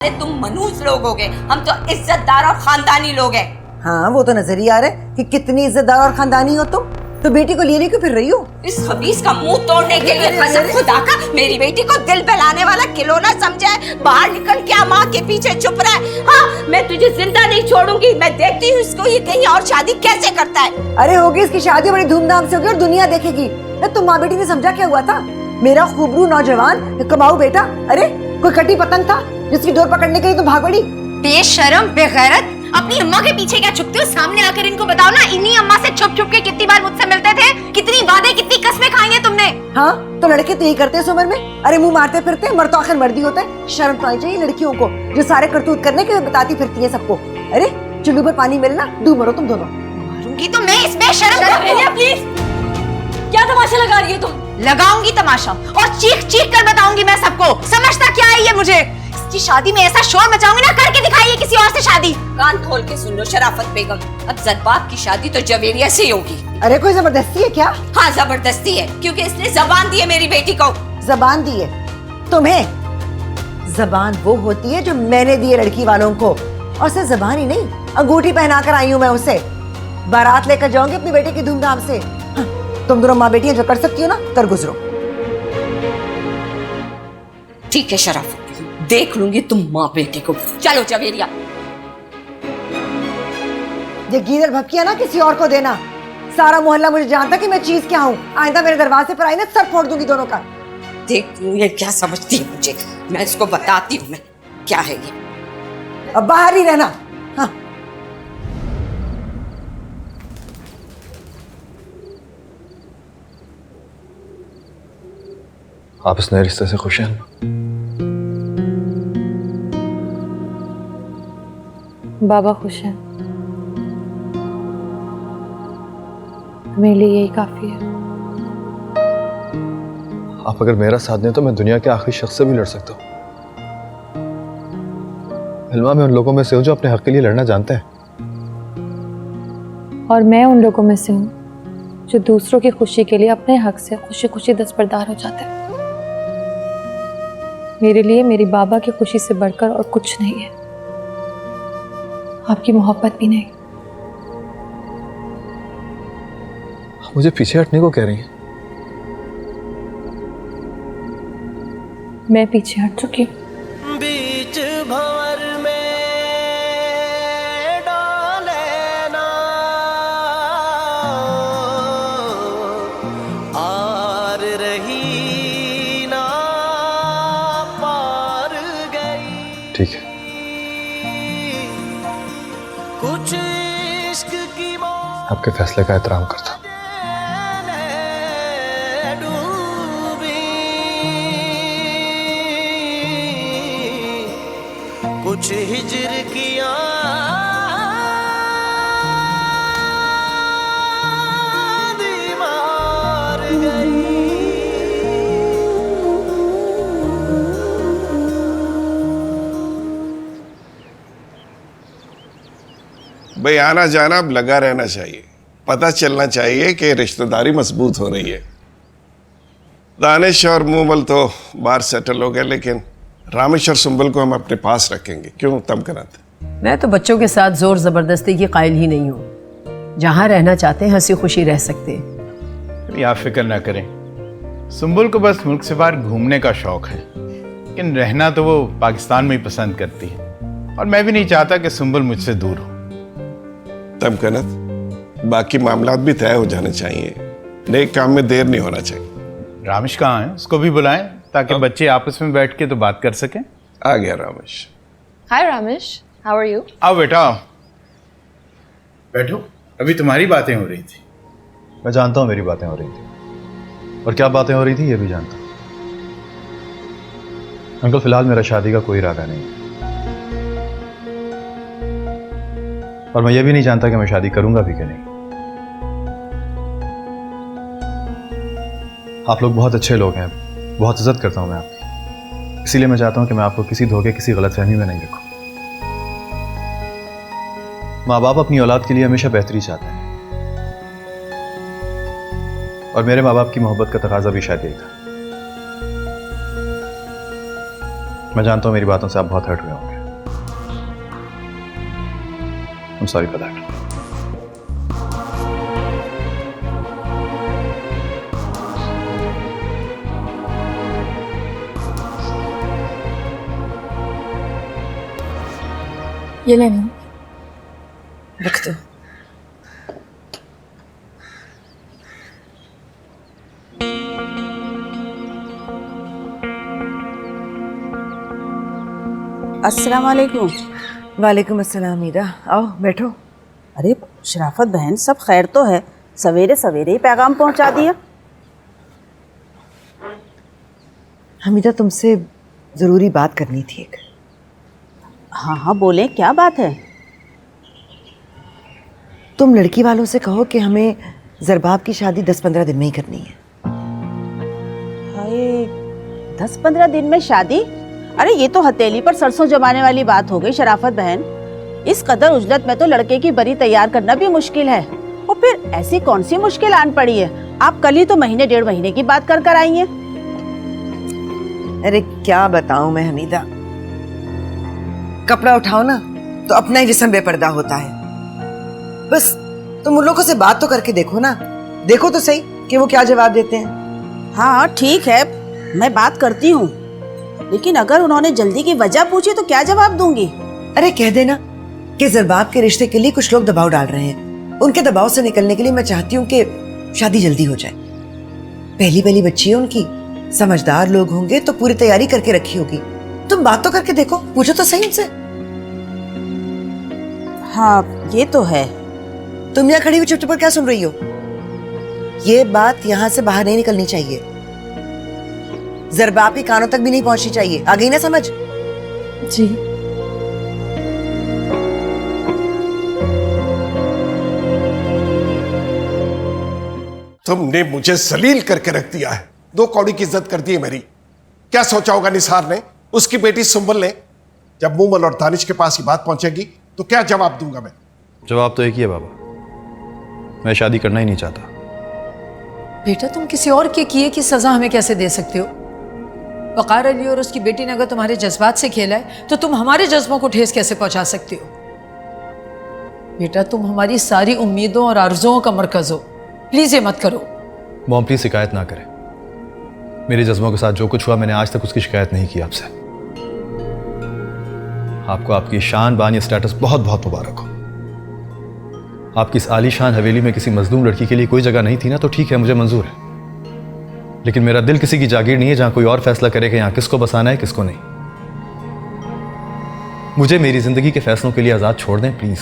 अरे तुम मनूस लोग होगे, हम तो इज्जतदार और खानदानी लोग हैं। हाँ वो तो नजर ही आ रहा है कि कितनी इज्जतदार और खानदानी हो तुम। तो बेटी को लिए क्यों फिर रही हो? इस खबीस का मुंह तोड़ने के लिए कसम खुदा का मेरी बेटी को दिल बहलाने वाला खिलौना समझा है। बाहर निकल क्या माँ के पीछे चुप रहा है। हाँ मैं तुझे जिंदा नहीं छोड़ूंगी। मैं देखती हूँ इसको ये कहीं और शादी कैसे करता है। अरे होगी इसकी शादी बड़ी धूमधाम से होगी और दुनिया देखेगी। तुम माँ बेटी ने समझा क्या हुआ था? मेरा खूबरू नौजवान कमाऊ बेटा, अरे कोई कटी पतंग था जिसकी डोर पकड़ने के लिए तुम भाग पड़ी। बेशरम बेगैरत, अपनी अम्मा के पीछे क्या छुपते हो? सामने आकर इनको बताओ ना, इन्हीं अम्मा से छुप छुप के कितनी बार मुझसे मिलते थे, कितनी वादे कितनी कस्में खाई हैं तुमने। हाँ तो लड़के तो यही करते हैं इस उम्र में। अरे मुंह मारते फिरते, मर तो आखिर मर्दी होता है। शर्म तो आनी चाहिए लड़कियों को जो सारे करतूत करने के बताती फिरती है सबको। अरे चुल्लू पर पानी मिलना, डूब मरो तुम दोनों। मारूंगी तो मैं इस बेशरम को। प्लीज, क्या तमाशा लगा रही है तुम? लगाऊंगी तमाशा और चीख चीख कर बताऊंगी मैं सबको। समझता क्या है ये मुझे? इसकी शादी में ऐसा शोर मचाऊंगी ना, करके दिखाइए किसी और से शादी। कान खोल के सुन लो शराफत बेगम, अब जरबाब की शादी तो जवेरिया से ही होगी। अरे कोई जबरदस्ती है क्या? हाँ जबरदस्ती है, क्योंकि इसने जबान दी है मेरी बेटी को। जबान दी है तुम्हें? जबान वो होती है जो मैंने दी है लड़की वालों को, और सिर्फ जबान ही नहीं, अंगूठी पहना कर आई हूँ मैं उसे। बारात लेकर जाऊंगी अपनी बेटी की धूमधाम से। हाँ, तुम दोनों माँ बेटियां जो कर सकती हो ना कर गुजरो। ठीक है शराफत, देख लूंगी तुम माँ बेटी को। चलो जवेरिया। ये गीदड़ भपकिया ना किसी और को देना। सारा मोहल्ला मुझे जानता कि मैं चीज क्या हूँ। आइंदा मेरे दरवाजे पर आई ना सर फोड़ दूंगी दोनों का। देख लूं ये क्या समझती है मुझे, मैं इसको बताती हूँ मैं क्या है ये। अब बाहर ही रहना। हाँ। आप इस नए रिश्ते से खुश हैं? बाबा खुश है, मेरे लिए यही काफी है। आप अगर मेरा साथ दें तो मैं दुनिया के आखिरी शख्स से भी लड़ सकता हूँ। हिलमा, मैं उन लोगों में से हूँ जो अपने हक के लिए लड़ना जानते हैं। और मैं उन लोगों में से हूँ जो दूसरों की खुशी के लिए अपने हक से खुशी खुशी दस्तबरदार हो जाते हैं। मेरे लिए मेरी बाबा की खुशी से बढ़कर और कुछ नहीं है, आपकी मोहब्बत भी नहीं। आप मुझे पीछे हटने को कह रही हैं? मैं पीछे हट चुकी हूँ। बीच भंवर में डाले ना आर रही ना पार गई। ठीक है, कुछ इश्क की मौत आपके फैसले का एहतराम करता हूं। डूबी, कुछ हिजर किया मार गई। भाई आना जाना अब लगा रहना चाहिए, पता चलना चाहिए कि रिश्तेदारी मजबूत हो रही है। दानिश और मूमल तो बाहर सेटल हो गए, लेकिन रामेश और सुंबल को हम अपने पास रखेंगे। क्यों तमकनात? मैं तो बच्चों के साथ जोर जबरदस्ती की कायल ही नहीं हूँ। जहाँ रहना चाहते हैं हंसी खुशी रह सकते हैं। आप फिक्र ना करें, सुंबुल को बस मुल्क से बाहर घूमने का शौक है, लेकिन रहना तो वो पाकिस्तान में ही पसंद करती है। और मैं भी नहीं चाहता कि सुंबुल मुझसे दूर हो। तमकनत, बाकी मामलात भी तय हो जाने चाहिए। नेक काम में देर नहीं होना चाहिए। रामेश कहाँ है? उसको भी बुलाएं ताकि बच्चे आपस में बैठ के तो बात कर सकें। आ गया रामेश। हाय रामेश, हाउ आर यू? आओ बेटा आओ, बैठो। अभी तुम्हारी बातें हो रही थी। मैं जानता हूँ मेरी बातें हो रही थी, और क्या बातें हो रही थी ये भी जानता हूँ। अंकल, फिलहाल मेरा शादी का कोई इरादा नहीं है, और मैं ये भी नहीं जानता कि मैं शादी करूंगा भी कि नहीं। आप लोग बहुत अच्छे लोग हैं, बहुत इज्जत करता हूं मैं आपकी। इसीलिए मैं चाहता हूं कि मैं आपको किसी धोखे, किसी गलतफहमी में नहीं रखूं। माँ बाप अपनी औलाद के लिए हमेशा बेहतरी चाहते हैं, और मेरे माँ बाप की मोहब्बत का तकाजा भी शायद यही था। मैं जानता हूं मेरी बातों से आप बहुत हर्ट हुए होंगे। I'm sorry for that. ये लेना। रख दो। अस्सलाम वालेकुम। वालेकुम अस्सलाम मीरा, आओ बैठो। अरे शराफत बहन, सब खैर तो है? सवेरे सवेरे ही पैगाम पहुंचा दिया। हमीदा, तुमसे ज़रूरी बात करनी थी एक। हाँ हाँ बोलें, क्या बात है? तुम लड़की वालों से कहो कि हमें ज़रबाब की शादी 10-15 दिन में ही करनी है। हाय, 10-15 दिन में शादी? अरे ये तो हथेली पर सरसों जमाने वाली बात हो गई शराफत बहन। इस कदर उजलत में तो लड़के की बरी तैयार करना भी मुश्किल है। और फिर ऐसी कौन सी मुश्किल आन पड़ी है? आप कल ही तो महीने 1.5 महीने की बात कर आई हैं। अरे क्या बताऊं मैं हमीदा, कपड़ा उठाओ ना तो अपना ही जिस्म बेपर्दा होता है। बस तुम उन लोगों से बात तो करके देखो ना, देखो तो सही कि वो क्या जवाब देते हैं। हाँ ठीक है, मैं बात करती हूँ, लेकिन अगर उन्होंने जल्दी की वजह पूछी तो क्या जवाब दूंगी? अरे कह देना कि ज़रबाब के रिश्ते के लिए कुछ लोग दबाव डाल रहे हैं। उनके दबाव से निकलने के लिए मैं चाहती हूँ कि शादी जल्दी हो जाए। पहली पहली बच्ची है उनकी, समझदार लोग होंगे तो पूरी तैयारी करके रखी होगी। तुम बात तो करके देखो, पूछो तो सही उनसे। हाँ ये तो है। तुम यहाँ खड़ी हुई चुपचाप क्या सुन रही हो? ये बात यहाँ से बाहर नहीं निकलनी चाहिए, ज़रबाब के कानों तक भी नहीं पहुंचनी चाहिए। आ गई ना समझ? जी। तुमने मुझे जलील करके रख दिया है, 2 कौड़ी की इज्जत कर दी है मेरी। क्या सोचा होगा निसार ने, उसकी बेटी सुंबल ने? जब मूमल और दानिश के पास ये बात पहुंचेगी तो क्या जवाब दूंगा मैं? जवाब तो एक ही है बाबा, मैं शादी करना ही नहीं चाहता। बेटा तुम किसी और के किए की सजा हमें कैसे दे सकते हो? वक़ार अली और उसकी बेटी ने अगर तुम्हारे जज्बात से खेला है तो तुम हमारे जज्बों को ठेस कैसे पहुंचा सकती हो? बेटा तुम हमारी सारी उम्मीदों और आरज़ुओं का मरकज़ हो, प्लीज़ ये मत करो। मॉम प्लीज शिकायत ना करें। मेरे जज्बों के साथ जो कुछ हुआ मैंने आज तक उसकी शिकायत नहीं की आपसे। आपको आपकी शान बान या स्टेटस बहुत बहुत मुबारक हो। आपकी इस आलीशान हवेली में किसी मजलूम लड़की के लिए कोई जगह नहीं थी ना, तो ठीक है, मुझे मंजूर है। लेकिन मेरा दिल किसी की जागीर नहीं है जहां कोई और फैसला करे कि यहां किसको बसाना है किसको नहीं। मुझे मेरी जिंदगी के फैसलों के लिए आजाद छोड़ दें प्लीज।